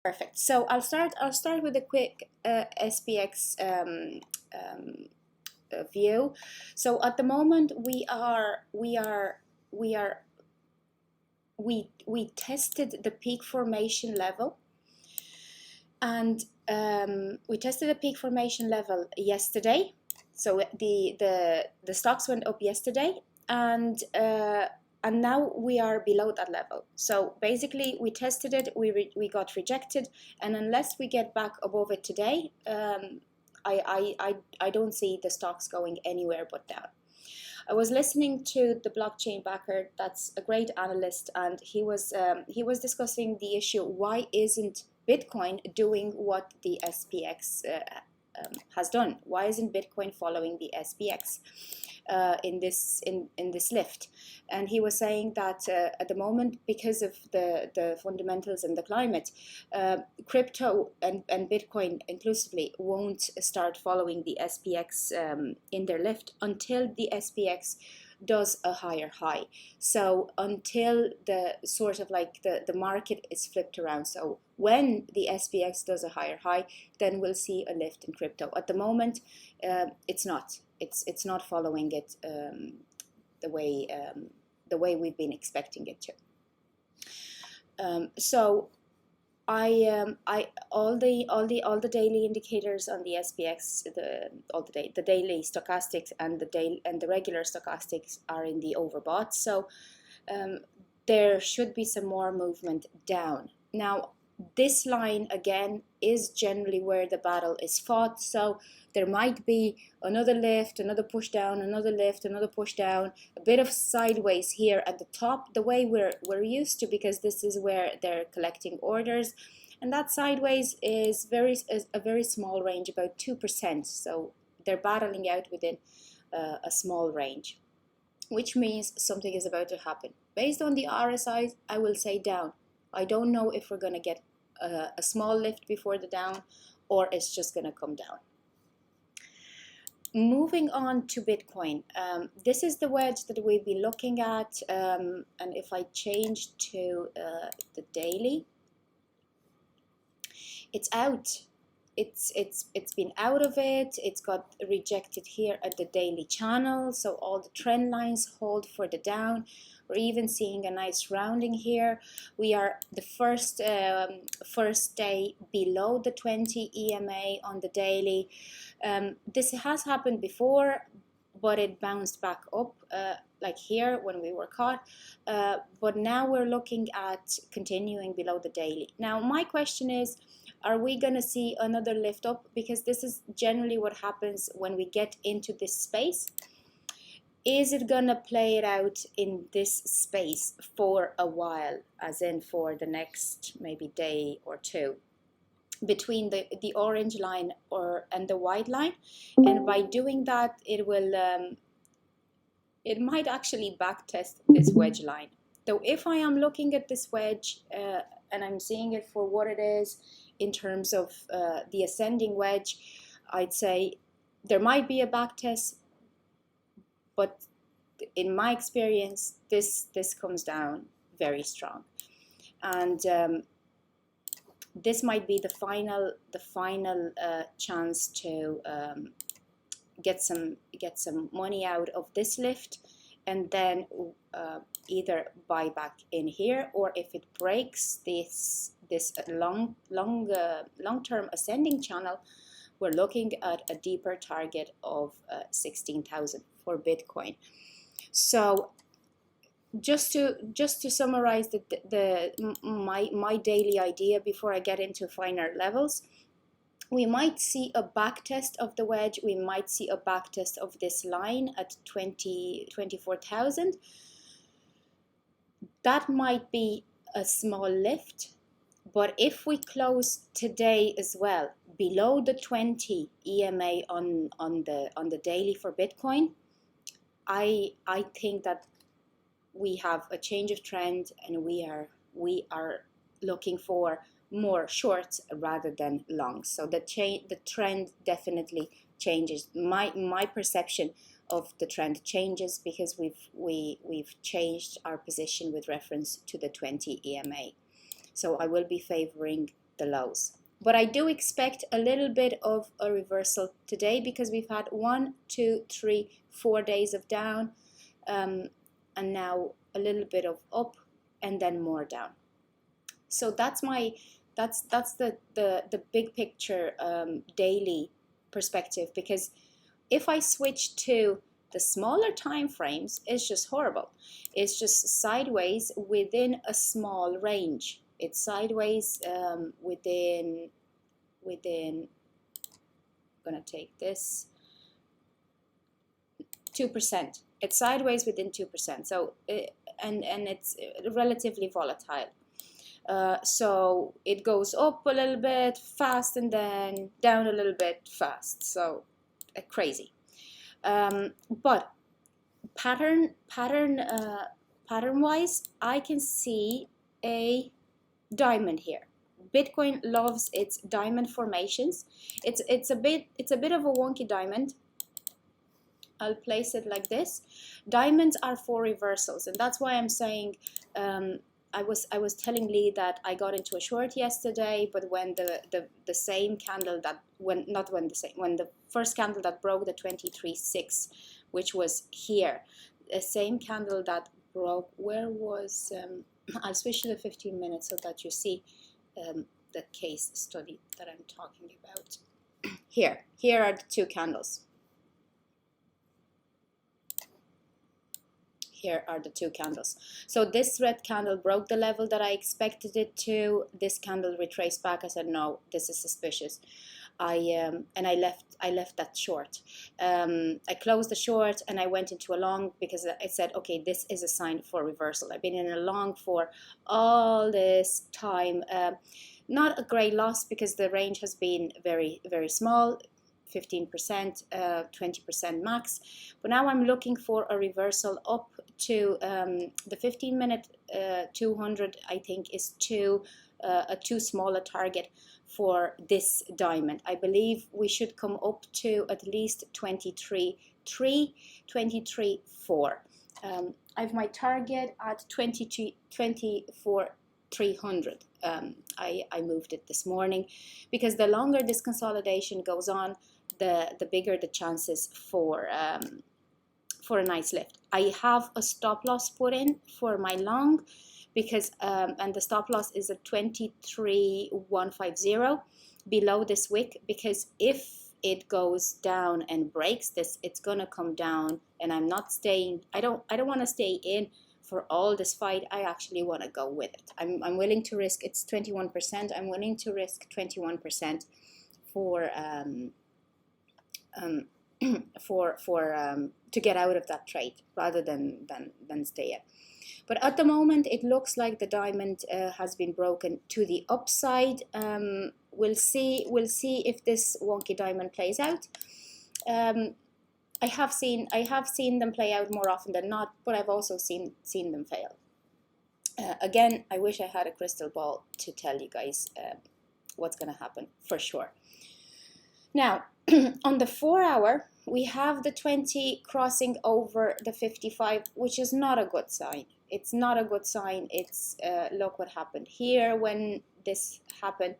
Perfect. So I'll start with a quick SPX view. So at the moment we tested the peak formation level, and we tested the peak formation level yesterday. So the stocks went up yesterday, and now we are below that level. So basically we tested it, we got rejected, and unless we get back above it today, I don't see the stocks going anywhere but down. I was listening to the blockchain backer, that's a great analyst, and he was discussing the issue, why isn't Bitcoin doing what the SPX has done? Why isn't Bitcoin following the SPX in this lift? And he was saying that at the moment, because of the fundamentals and the climate, crypto and Bitcoin inclusively won't start following the SPX in their lift until the SPX does a higher high. So until the sort of like the market is flipped around. So when the SPX does a higher high, then we'll see a lift in crypto. At the moment, it's not following it the way we've been expecting it to. So all the daily indicators on the SPX, the daily stochastics and the regular stochastics are in the overbought. So there should be some more movement down. Now this line again is generally where the battle is fought. So there might be another lift, another push down, another lift, another push down, a bit of sideways here at the top, the way we're used to, because this is where they're collecting orders. And that sideways is a very small range, about 2%. So they're battling out within a small range, which means something is about to happen. Based on the RSI, I will say down. I don't know if we're going to get a small lift before the down, or it's just going to come down. Moving on to Bitcoin, this is the wedge that we've been looking at, and if I change to the daily, it's out. It's been out of it. It's got rejected here at the daily channel, so all the trend lines hold for the down. We're even seeing a nice rounding here. We are the first day below the 20 EMA on the daily. This has happened before, but it bounced back up like here when we were caught. But now we're looking at continuing below the daily. Now my question is, are we going to see another lift up? Because this is generally what happens when we get into this space. Is it going to play it out in this space for a while, as in for the next maybe day or two, between the orange line and the white line? And by doing that, it might actually backtest this wedge line. So if I am looking at this wedge and I'm seeing it for what it is in terms of the ascending wedge, I'd say there might be a backtest, but in my experience, this comes down very strong, and this might be the final chance to get some money out of this lift, and then either buy back in here, or if it breaks this long-term ascending channel, we're looking at a deeper target of 16,000 for Bitcoin. So just to summarize my daily idea before I get into finer levels, we might see a backtest of the wedge. We might see a backtest of this line at 24,000. That might be a small lift, but if we close today as well below the 20 EMA on the daily for Bitcoin, I think that we have a change of trend, and we are looking for more shorts rather than longs. So the trend definitely changes. My perception of the trend changes because we've changed our position with reference to the 20 EMA. So I will be favoring the lows. But I do expect a little bit of a reversal today because we've had 1, 2, 3, 4 days of down, and now a little bit of up and then more down. So that's the big picture daily perspective, because if I switch to the smaller time frames, it's just horrible. It's just sideways within a small range. It's sideways within I'm gonna take this 2%. It's sideways within 2%. So and it's relatively volatile. So it goes up a little bit fast and then down a little bit fast. So crazy. But pattern wise, I can see a diamond here. Bitcoin loves its diamond formations. It's a bit of a wonky diamond. I'll place it like this. Diamonds are for reversals, and that's why I'm saying I was telling Lee that I got into a short yesterday, but when the same candle that when the first candle that broke the 23.6, which was here, the same candle that broke, where was I'll switch to the 15 minutes so that you see the case study that I'm talking about. Here are the two candles. Here are the two candles. So this red candle broke the level that I expected it to. This candle retraced back. I said, no, this is suspicious. I left that short. I closed the short and I went into a long because I said, okay, this is a sign for reversal. I've been in a long for all this time. Not a great loss because the range has been very, very small. 15%, 20% max. But now I'm looking for a reversal up to the 15-minute 200. I think is a too small a target for this diamond. I believe we should come up to at least 23.3, 23.4. I have my target at 24,300. I moved it this morning because the longer this consolidation goes on, the bigger the chances for a nice lift. I have a stop loss put in for my long because and the stop loss is at 23,150 below this wick, because if it goes down and breaks this, it's gonna come down, and I'm not staying. I don't want to stay in for all this fight. I actually want to go with it. I'm willing to risk. It's 21%. I'm willing to risk 21% for to get out of that trade rather than stay in. But at the moment, it looks like the diamond has been broken to the upside. We'll see if this wonky diamond plays out. I have seen them play out more often than not, but I've also seen them fail. Again, I wish I had a crystal ball to tell you guys what's going to happen for sure. Now, on the 4 hour, we have the 20 crossing over the 55, which is not a good sign. It's not a good sign. It's look what happened here when this happened.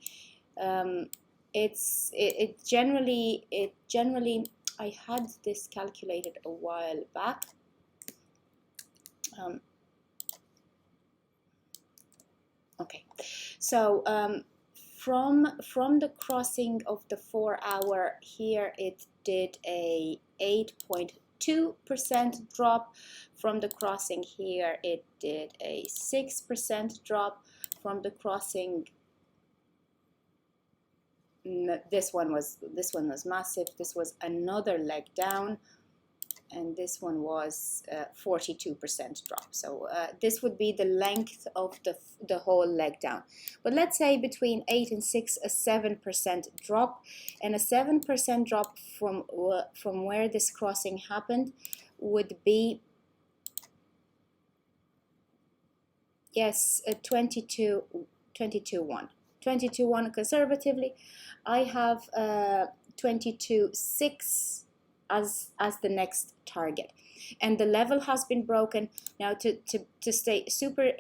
It generally. I had this calculated a while back. Okay, so from the crossing of the 4 hour here, it did a 8.2% drop. From the crossing here, it did a 6% drop. From the crossing, this one was massive. This was another leg down, and this one was 42% drop. So this would be the length of the whole leg down. But let's say between 8 and 6, a 7% drop, and a 7% drop from where this crossing happened would be, yes, a 22.1. 22.1 conservatively. I have 22.6 as the next target, and the level has been broken. Now to stay super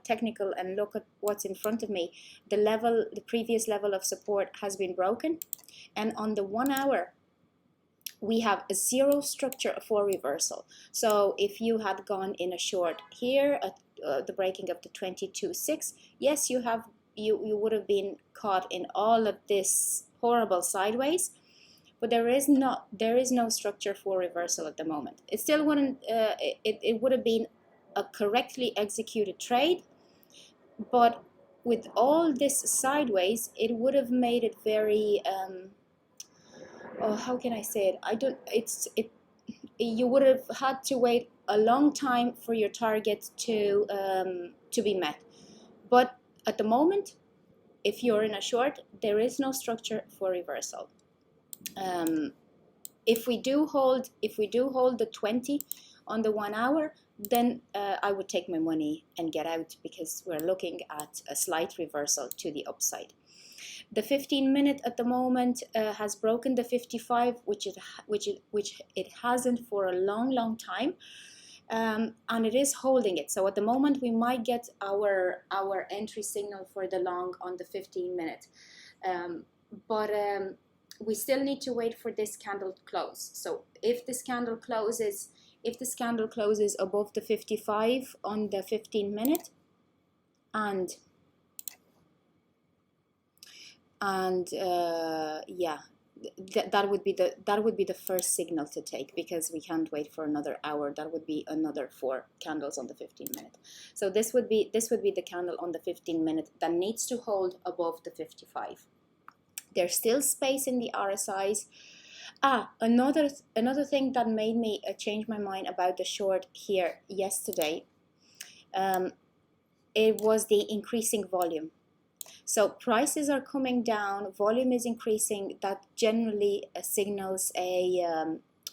technical and look at what's in front of me, the previous level of support has been broken, and on the 1 hour we have a zero structure for reversal. So if you had gone in a short here at the breaking of the 22.6, yes, you would have been caught in all of this horrible sideways, but there is no structure for reversal at the moment. It still wouldn't it would have been a correctly executed trade, but with all this sideways, it would have made it very how can I say it? You would have had to wait a long time for your target to be met. But at the moment, if you're in a short, there is no structure for reversal. If we do hold the 20 on the 1 hour, then I would take my money and get out, because we're looking at a slight reversal to the upside. The 15-minute at the moment has broken the 55, which it hasn't for a long time, and it is holding it. So at the moment we might get our entry signal for the long on the 15-minute, but we still need to wait for this candle to close. So if this candle closes above the 55 on the 15-minute, yeah, that would be the first signal to take, because we can't wait for another hour. That would be another 4 candles on the 15-minute. So this would be the candle on the 15-minute that needs to hold above the 55. There's still space in the RSIs. Another thing that made me change my mind about the short here yesterday, it was the increasing volume. So prices are coming down, volume is increasing. That generally signals a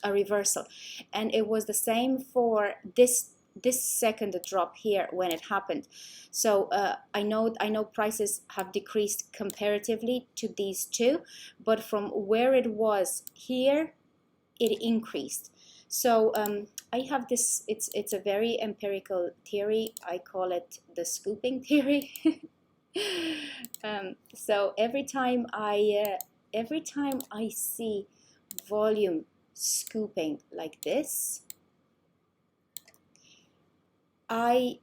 reversal, and it was the same for this second drop here when it happened. So I know prices have decreased comparatively to these two, but from where it was here, it increased. So I have this. It's a very empirical theory. I call it the scooping theory. So every time I see volume scooping like this, I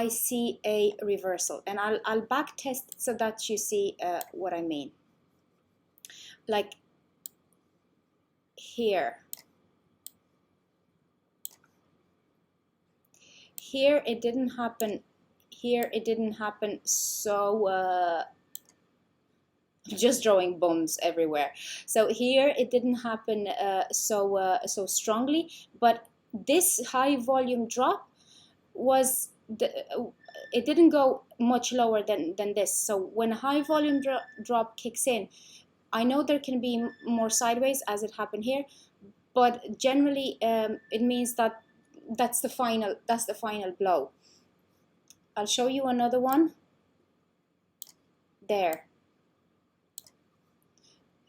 see a reversal, and I'll back test so that you see what I mean. Like here it didn't happen. Here it didn't happen, so just drawing bombs everywhere. So here it didn't happen so strongly, but this high volume drop was it didn't go much lower than this. So when a high volume drop kicks in, I know there can be more sideways as it happened here, but generally it means that that's the final blow. I'll show you another one there,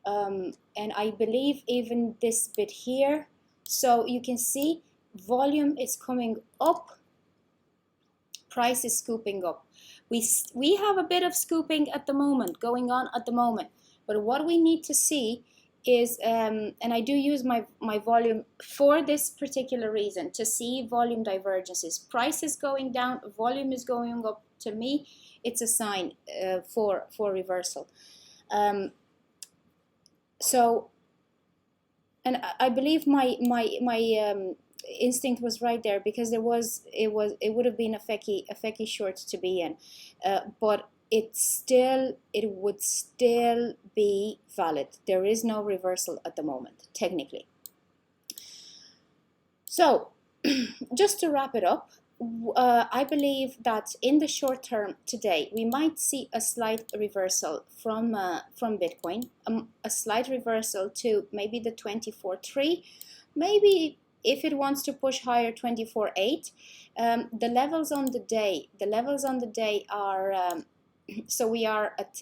and I believe even this bit here. So you can see volume is coming up, price is scooping up. We have a bit of scooping at the moment going on at the moment, but what we need to see is, and I do use my volume for this particular reason, to see volume divergences. Price is going down, volume is going up. To me, it's a sign for reversal. So, and I believe my instinct was right there, because it would have been a fecky short to be in, but it would still be valid. There is no reversal at the moment, technically. So just to wrap it up, I believe that in the short term today, we might see a slight reversal from Bitcoin, a slight reversal to maybe the 24.3, maybe if it wants to push higher 24.8. The levels on the day are So we are at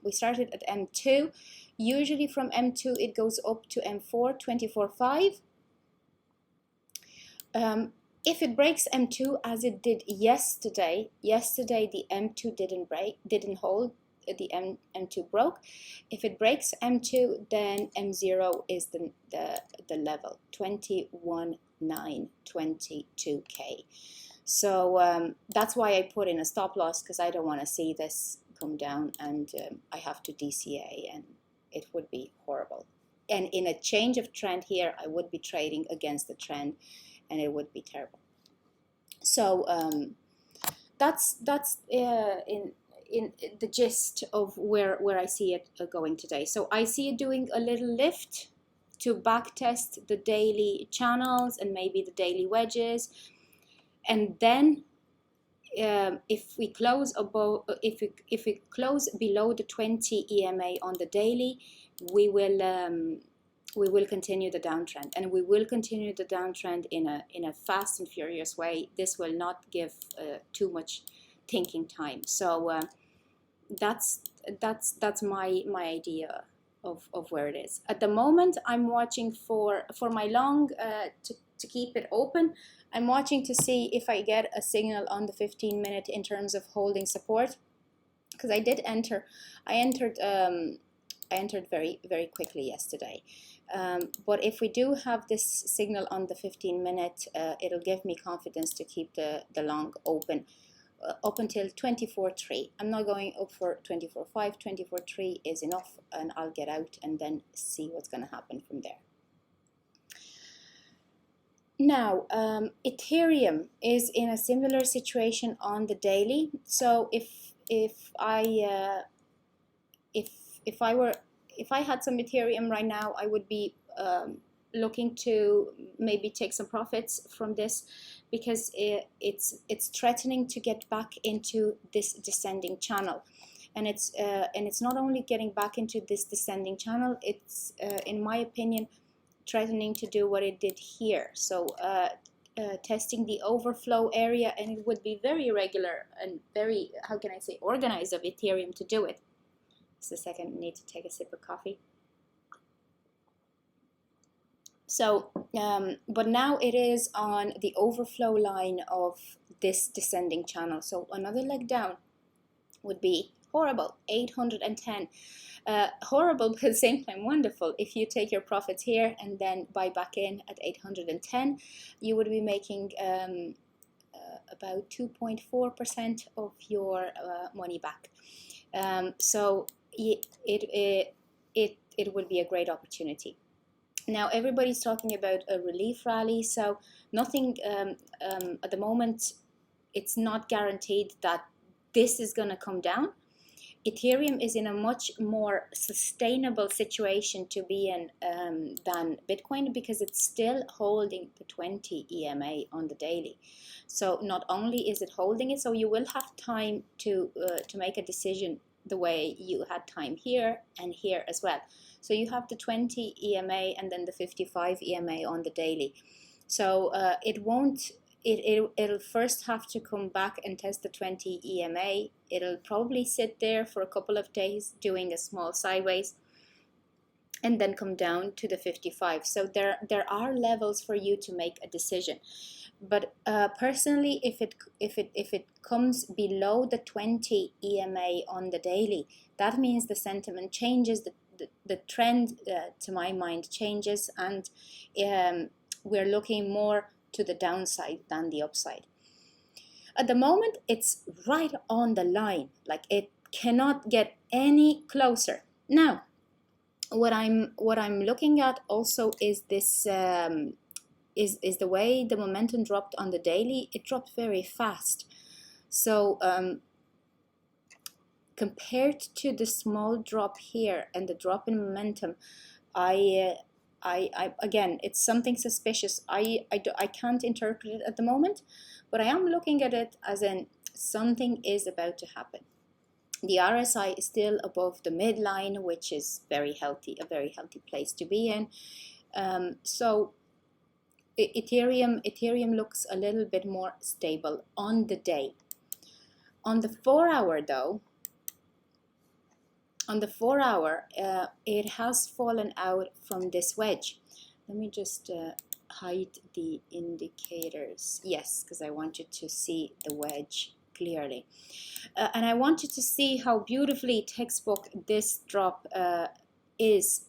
we started at M2. Usually from M2 it goes up to M4, 24.5. If it breaks M2 as it did yesterday the M2 didn't hold, the M2 broke. If it breaks M2, then M0 is the level, 21,922K. So that's why I put in a stop loss, because I don't want to see this come down and I have to DCA, and it would be horrible. And in a change of trend here, I would be trading against the trend, and it would be terrible. So that's in the gist of where I see it going today. So I see it doing a little lift to backtest the daily channels and maybe the daily wedges, and then if we close above, if we close below the 20 EMA on the daily, we will continue the downtrend, and we will continue the downtrend in a fast and furious way. This will not give too much thinking time. So that's my idea of where it is at the moment. I'm watching for my long to keep it open. I'm watching to see if I get a signal on the 15-minute in terms of holding support, because I did enter. I entered very, very quickly yesterday. But if we do have this signal on the 15-minute, it'll give me confidence to keep the long open up until 24.3. I'm not going up for 24.5. 24.3 is enough, and I'll get out and then see what's going to happen from there. Now, Ethereum is in a similar situation on the daily. So if I had some Ethereum right now, I would be looking to maybe take some profits from this, because it's threatening to get back into this descending channel, and it's not only getting back into this descending channel, it's in my opinion threatening to do what it did here. So testing the overflow area, and it would be very regular and very, how can I say, organized of Ethereum to do it. Just a second, I need to take a sip of coffee. So, but now it is on the overflow line of this descending channel. So another leg down would be horrible, 810. Horrible, but at the same time wonderful. If you take your profits here and then buy back in at 810, you would be making about 2.4% of your money back. So it would be a great opportunity. Now everybody's talking about a relief rally, so nothing at the moment. It's not guaranteed that this is going to come down. Ethereum is in a much more sustainable situation to be in than Bitcoin, because it's still holding the 20 EMA on the daily. So not only is it holding it, so you will have time to make a decision the way you had time here and here as well. So you have the 20 EMA and then the 55 EMA on the daily. So it'll first have to come back and test the 20 EMA. It'll probably sit there for a couple of days doing a small sideways and then come down to the 55. So there are levels for you to make a decision. But personally, if it comes below the 20 EMA on the daily, that means the sentiment changes, the trend to my mind changes, and we're looking more to the downside than the upside. At the moment, it's right on the line, like it cannot get any closer. Now, what I'm looking at also is this is the way the momentum dropped on the daily. It dropped very fast. So compared to the small drop here and the drop in momentum, I again, it's something suspicious. I can't interpret it at the moment, but I am looking at it as in something is about to happen. The RSI is still above the midline, which is very healthy, a very healthy place to be in. So Ethereum looks a little bit more stable on the day. On the 4 hour though, on the 4-hour, it has fallen out from this wedge. Let me just hide the indicators. Yes, because I want you to see the wedge clearly. And I want you to see how beautifully textbook this drop is,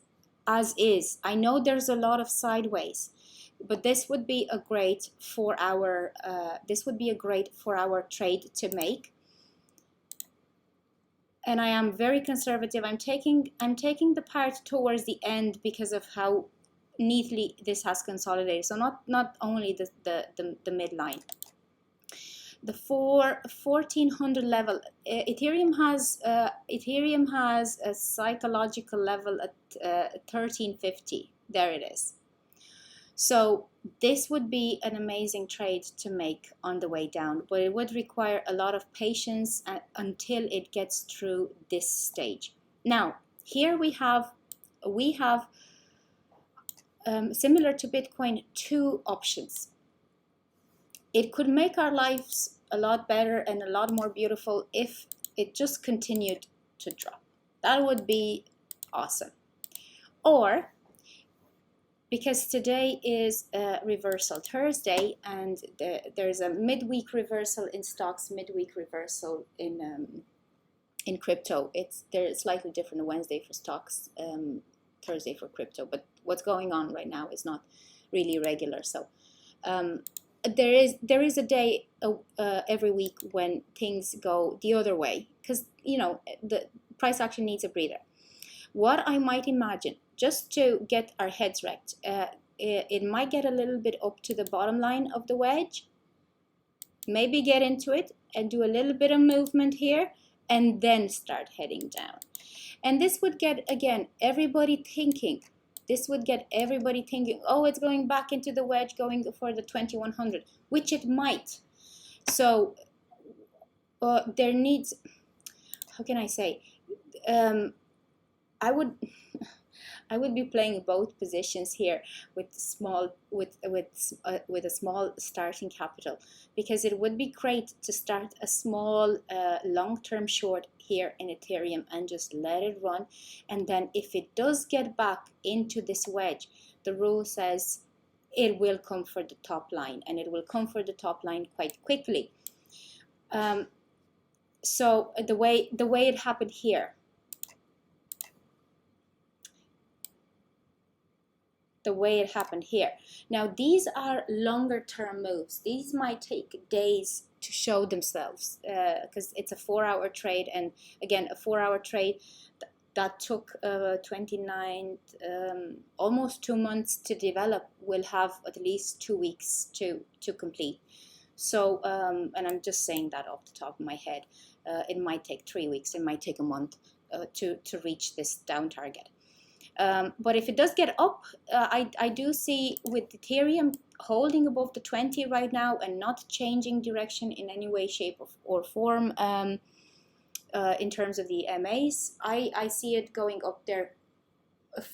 as is. I know there's a lot of sideways, but this would be a great 4-hour. This would be a great 4-hour trade to make. And I am very conservative. I'm taking the part towards the end because of how neatly this has consolidated. So not only the midline. The 1400 level, Ethereum has a psychological level at 1350. There it is. So this would be an amazing trade to make on the way down, but it would require a lot of patience until it gets through this stage. Now, here we have similar to Bitcoin, two options. It could make our lives a lot better and a lot more beautiful if it just continued to drop. That would be awesome. Or, because today is reversal Thursday, and there's a midweek reversal in stocks, midweek reversal in crypto. They're slightly different on Wednesday for stocks, Thursday for crypto. But what's going on right now is not really regular. So there is a day every week when things go the other way, because the price action needs a breather. What I might imagine, just to get our heads wrecked, it might get a little bit up to the bottom line of the wedge, maybe get into it and do a little bit of movement here, and then start heading down. And this would get, again, everybody thinking. This would get everybody thinking, oh, it's going back into the wedge, going for the 2100, which it might. So there needs, how can I say, I would be playing both positions here with a small starting capital, because it would be great to start a small long-term short here in Ethereum and just let it run. And then if it does get back into this wedge, the rule says it will come for the top line, and it will come for the top line quite quickly. So the way it happened here, Now, these are longer term moves. These might take days to show themselves, because it's a 4-hour trade. And again, a 4-hour trade that took 29, almost 2 months to develop, will have at least 2 weeks to complete. So, and I'm just saying that off the top of my head. It might take 3 weeks. It might take a month to reach this down target. But if it does get up, I do see with Ethereum holding above the 20 right now and not changing direction in any way, shape, or form in terms of the MAs, I see it going up there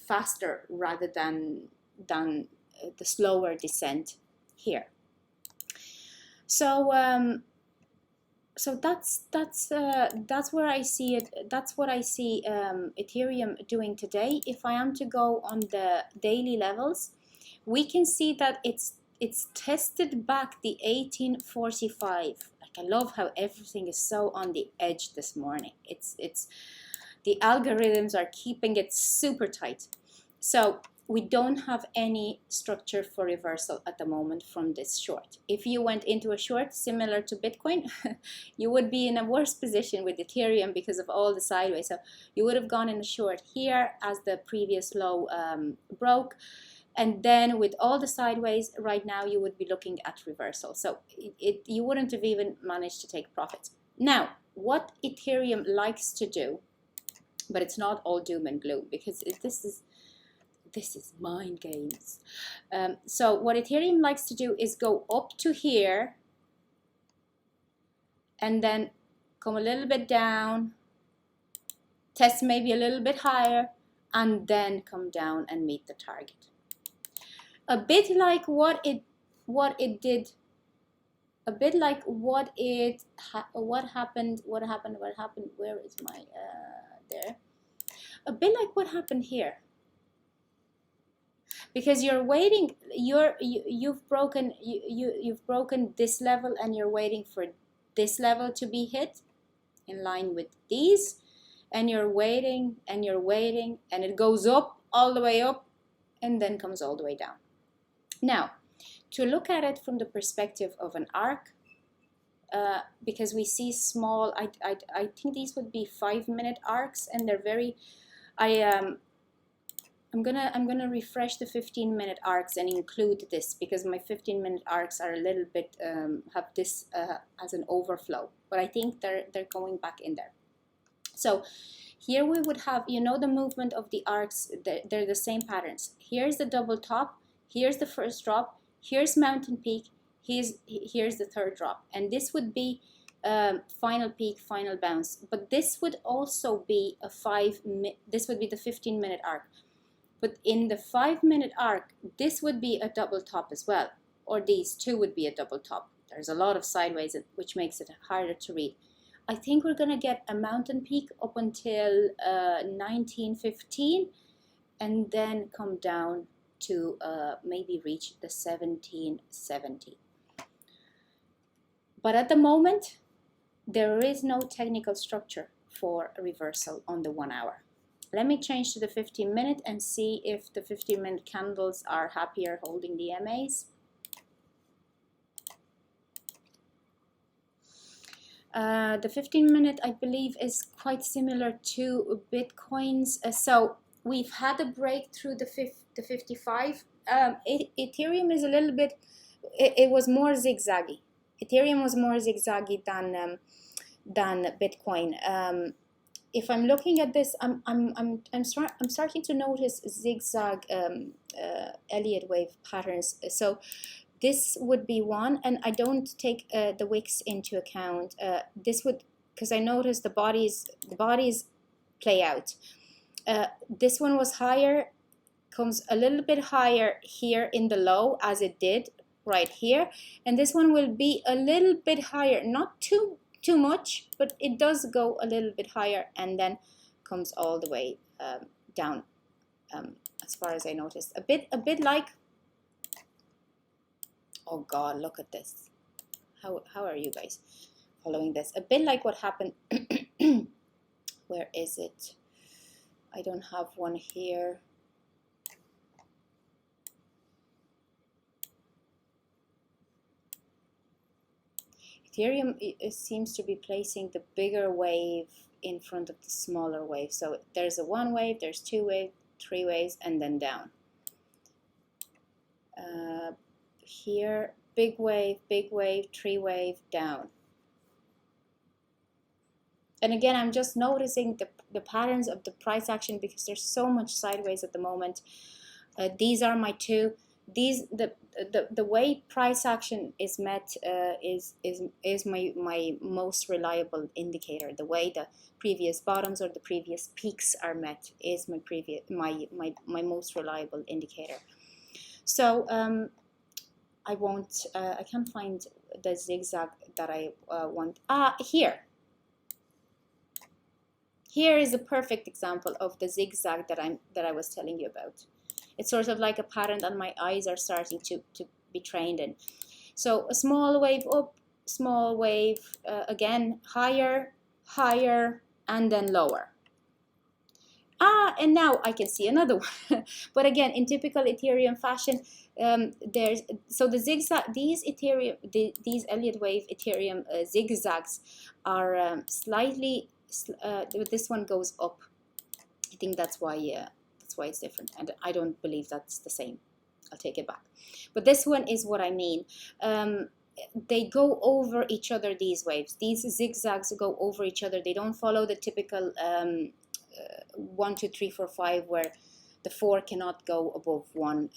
faster rather than the slower descent here. So that's where I see it. That's what I see Ethereum doing today. If I am to go on the daily levels, we can see that it's tested back the 1845. Like, I love how everything is so on the edge this morning. It's the algorithms are keeping it super tight. So we don't have any structure for reversal at the moment from this short. If you went into a short similar to Bitcoin, you would be in a worse position with Ethereum because of all the sideways. So you would have gone in a short here as the previous low broke. And then with all the sideways right now, you would be looking at reversal. So you wouldn't have even managed to take profits. Now, what Ethereum likes to do, but it's not all doom and gloom, because this is mind games. So what Ethereum likes to do is go up to here and then come a little bit down, test maybe a little bit higher, and then come down and meet the target. A bit like what it did. A bit like what happened. Where is my there? A bit like what happened here. Because you're waiting, you've broken this level, and you're waiting for this level to be hit in line with these, and you're waiting and you're waiting, and it goes up all the way up and then comes all the way down. Now, to look at it from the perspective of an arc, because we see small, I think these would be 5-minute arcs, and they're very, I'm gonna refresh the 15-minute arcs and include this, because my 15-minute arcs are a little bit have this as an overflow, but I think they're going back in there. So here we would have, you know, the movement of the arcs, they're the same patterns. Here's the double top, here's the first drop, here's mountain peak, here's the third drop, and this would be final peak, final bounce. But this would also be this would be the 15-minute arc. But in the 5-minute arc, this would be a double top as well, or these two would be a double top. There's a lot of sideways, which makes it harder to read. I think we're gonna get a mountain peak up until 1915, and then come down to maybe reach the 1770. But at the moment, there is no technical structure for a reversal on the 1 hour. Let me change to the 15-minute and see if the 15-minute candles are happier holding the MAs. The 15-minute, I believe, is quite similar to Bitcoin's. So we've had a break through the 55. Ethereum is a little bit, it was more zigzaggy. Ethereum was more zigzaggy than Bitcoin. If I'm looking at this, I'm starting to notice zigzag Elliott wave patterns. So this would be one, and I don't take the wicks into account. This would, because I noticed the bodies play out. This one was higher, comes a little bit higher here in the low, as it did right here, and this one will be a little bit higher, not too much, but it does go a little bit higher, and then comes all the way down, as far as I noticed. A bit like, oh God, look at this. How are you guys following this? A bit like what happened. Where is it? I don't have one here. Ethereum seems to be placing the bigger wave in front of the smaller wave. So there's a 1 wave, there's 2 waves, 3 waves, and then down. Here, big wave, 3 wave, down. And again, I'm just noticing the patterns of the price action, because there's so much sideways at the moment. These are my two. These the way price action is met is my most reliable indicator. The way the previous bottoms or the previous peaks are met is my most reliable indicator. So I can't find the zigzag that I want. Here is a perfect example of the zigzag that I was telling you about. It's sort of like a pattern that my eyes are starting to be trained in. So a small wave up, small wave, again, higher, and then lower. And now I can see another one. But again, in typical Ethereum fashion, the zigzag, these Elliott wave Ethereum zigzags are slightly, this one goes up. I think that's why it's different, and I don't believe that's the same. I'll take it back. But this one is what I mean. They go over each other, these waves. These zigzags go over each other. They don't follow the typical 1, 2, 3, 4, 5, where the 4 cannot go above 1.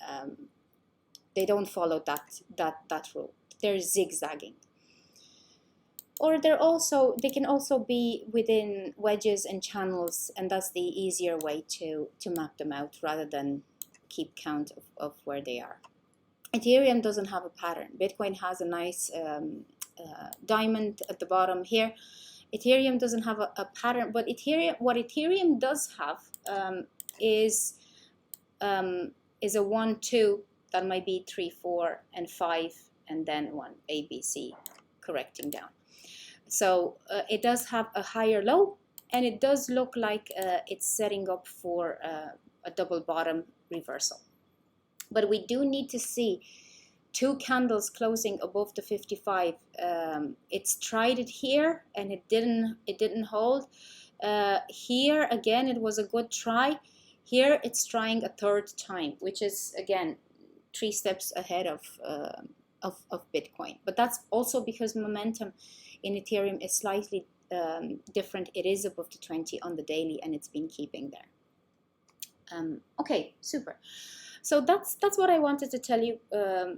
They don't follow that rule. They're zigzagging. Or they can also be within wedges and channels, and that's the easier way to map them out, rather than keep count of where they are. Ethereum doesn't have a pattern. Bitcoin has a nice diamond at the bottom here. Ethereum doesn't have a pattern, but what Ethereum does have is a 1, 2 that might be 3, 4, and 5, and then 1 A, B, C correcting down. So it does have a higher low, and it does look like it's setting up for a double bottom reversal. But we do need to see 2 candles closing above the 55. It's tried it here and it didn't hold. Here again it was a good try. Here it's trying a 3rd time, which is again 3 steps ahead of Bitcoin. But that's also because momentum in Ethereum is slightly different. It is above the 20 on the daily, and it's been keeping there. Okay, super. So that's what I wanted to tell you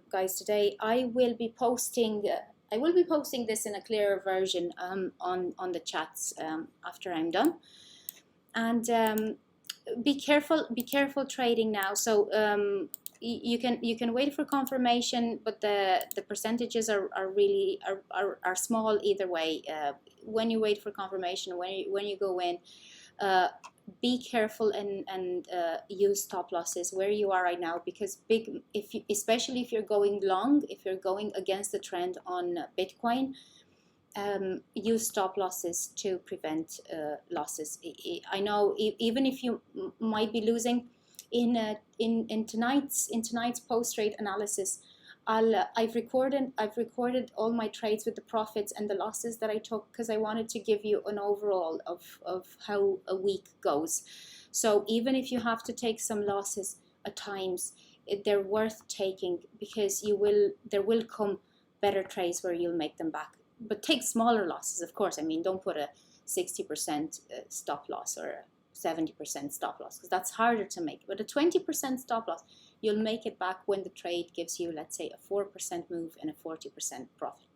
guys today. I will be posting this in a clearer version on the chats after I'm done. And be careful trading now. So you can wait for confirmation, but the percentages are really small either way. When you wait for confirmation, when you go in, be careful and use stop losses where you are right now, because especially if you're going long, if you're going against the trend on Bitcoin, use stop losses to prevent losses. I know even if you might be losing in tonight's post trade analysis, I've recorded all my trades with the profits and the losses that I took, because I wanted to give you an overall of how a week goes. So even if you have to take some losses at times, they're worth taking, because there will come better trades where you'll make them back. But take smaller losses, of course. I mean, don't put a 60% stop loss or a 70% stop loss, because that's harder to make. But a 20% stop loss, you'll make it back when the trade gives you, let's say, a 4% move and a 40% profit.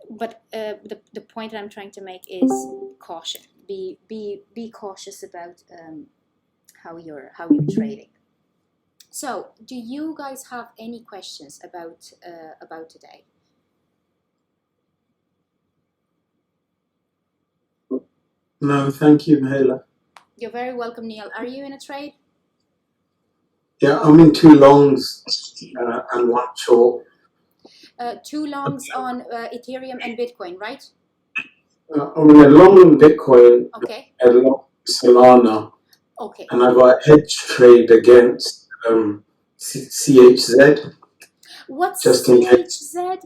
But the point that I'm trying to make is caution. Be cautious about how you're trading. So, do you guys have any questions about today? No, thank you, Mahela. You're very welcome, Neil. Are you in a trade? Yeah, I'm in 2 longs and 1 short. 2 longs on Ethereum and Bitcoin, right? I'm in a long on Bitcoin, Okay. a long Solana, Okay. and I got a hedge trade against CHZ. What's just in case. CHZ?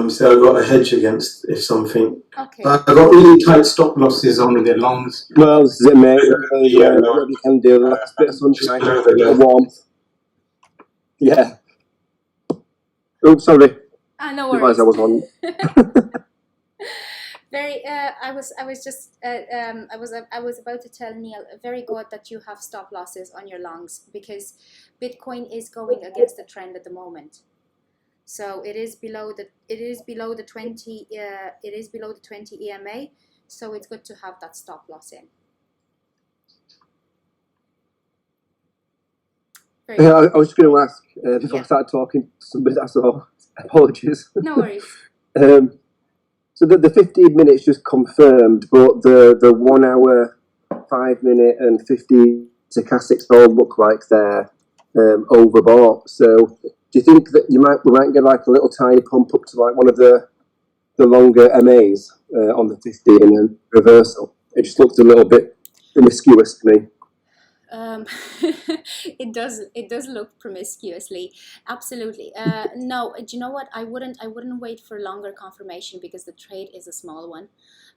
So I got a hedge against if something. Okay. But I got really tight stop losses on the longs. Well, zip mate, what you can do, like a bit of sunshine, a bit of warmth. Yeah. Oh, sorry. No worries. I was on. Very. I was about to tell Neil. Very good that you have stop losses on your longs, because Bitcoin is going against the trend at the moment. So it is below the 20 EMA. So it's good to have that stop loss in. Yeah, I was just going to ask before I started talking. Somebody I saw. Apologies. No worries. So the 15 minutes just confirmed, but the 1 hour, 5 minute, and 50 stochastics all look like they're overbought. So do you think that we might get like a little tiny pump up to like one of the longer MAs on the 15 and then reversal? It just looked a little bit promiscuous to me. It does look promiscuously, absolutely. No, do you know what? I wouldn't wait for longer confirmation, because the trade is a small one.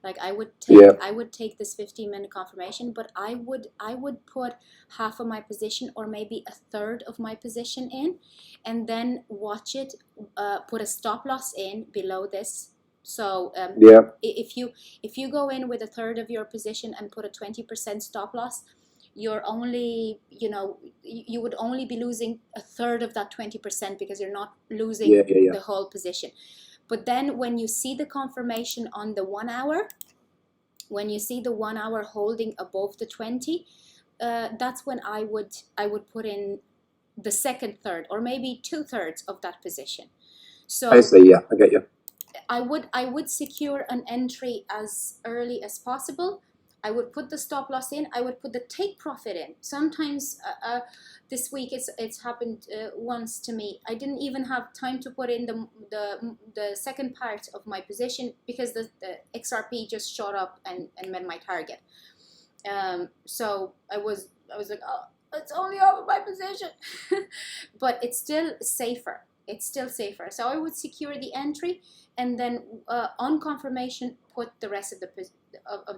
Like I would take this 15-minute confirmation, but I would put half of my position or maybe a third of my position in, and then watch it. Put a stop loss in below this. So if you go in with a third of your position and put a 20% stop loss, you're only, you would only be losing a third of that 20%, because you're not losing the whole position. But then when you see the confirmation on the 1 hour, when you see the 1 hour holding above the 20, that's when I would put in the second third, or maybe 2/3 of that position. So I see, yeah, I get you. I would secure an entry as early as possible. I would put the stop loss in. I would put the take profit in. Sometimes this week it's happened once to me. I didn't even have time to put in the second part of my position because the XRP just shot up and met my target. So I was like, oh, it's only over my position, but it's still safer. It's still safer. So I would secure the entry and then on confirmation put the rest of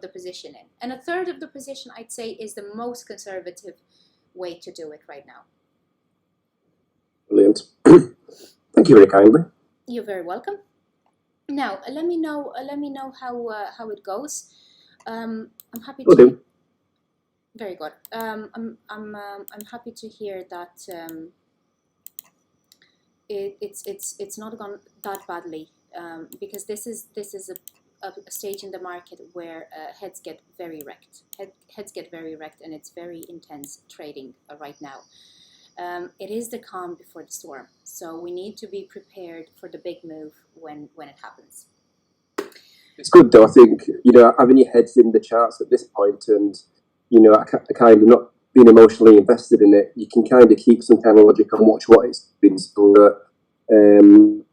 the position in. And a third of the position, I'd say, is the most conservative way to do it right now. Brilliant. Thank you very kindly. You're very welcome. Now let me know how it goes. I'm happy Will to. do. Very good. I'm happy to hear that it's not gone that badly, because this is a stage in the market where heads get very wrecked. Heads get very wrecked, and it's very intense trading right now. It is the calm before the storm, so we need to be prepared for the big move when it happens. It's good though. I think having your heads in the charts at this point, and I kind of not being emotionally invested in it, you can kind of keep some kind of logic and watch what it's been, so that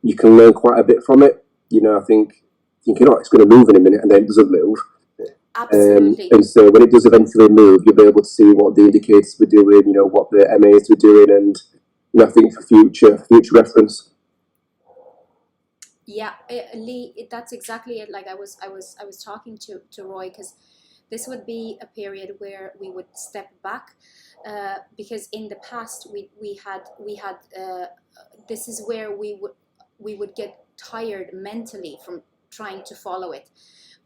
you can learn quite a bit from it. I think thinking, oh, it's going to move in a minute, and then it doesn't move. Absolutely. And so when it does eventually move, you'll be able to see what the indicators were doing, what the MAs were doing, and I think for future reference. Yeah, Lee, that's exactly it. Like I was talking to Roy, because this would be a period where we would step back, because in the past we had this is where we would get tired mentally from trying to follow it.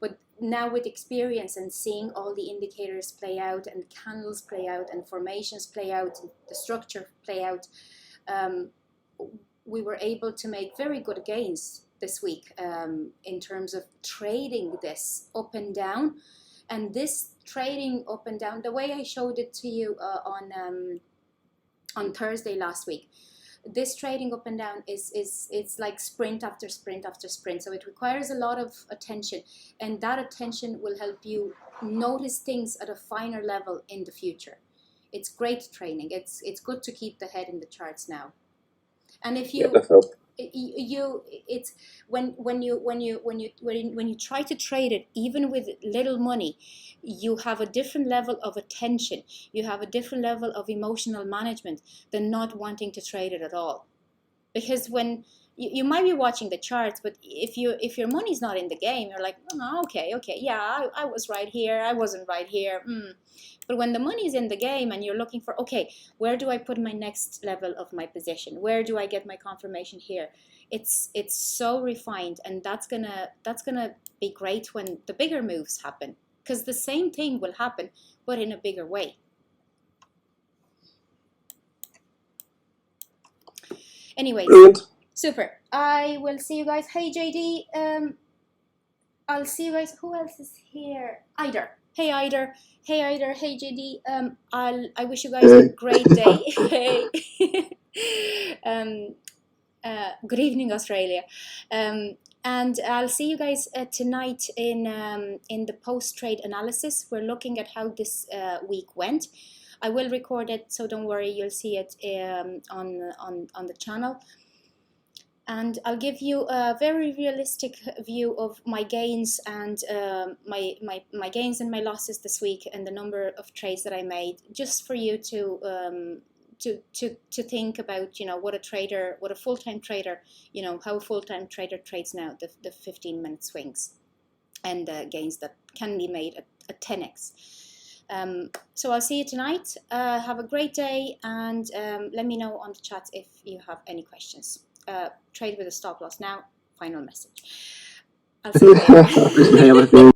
But now with experience and seeing all the indicators play out and candles play out and formations play out and the structure play out, we were able to make very good gains this week in terms of trading this up and down. And this trading up and down, the way I showed it to you on Thursday last week, this trading up and down it's like sprint after sprint after sprint. So it requires a lot of attention, and that attention will help you notice things at a finer level in the future. It's great training. It's good to keep the head in the charts now. And if you it's when you try to trade it, even with little money, you have a different level of attention. You have a different level of emotional management than not wanting to trade it at all. Because when you might be watching the charts, but if your money's not in the game, you're like, oh, okay, yeah, I was right here, I wasn't right here. But when the money is in the game and you're looking for, okay, where do I put my next level of my position? Where do I get my confirmation here? It's so refined, and that's gonna be great when the bigger moves happen, because the same thing will happen, but in a bigger way. Anyways, super. I will see you guys. Hey JD, I'll see you guys. Who else is here? Eider. Hey Eider. Hey Eider. Hey JD. I wish you guys a great day. Hey. Good evening, Australia. And I'll see you guys tonight in the post-trade analysis. We're looking at how this week went. I will record it, so don't worry, you'll see it on the channel. And I'll give you a very realistic view of my gains and my gains and my losses this week, and the number of trades that I made, just for you to think about, what a full-time trader, how a full-time trader trades now, the 15-minute swings and the gains that can be made at 10x. So I'll see you tonight. Have a great day, and let me know on the chat if you have any questions. Trade with a stop loss now. Final message. I'll see you later.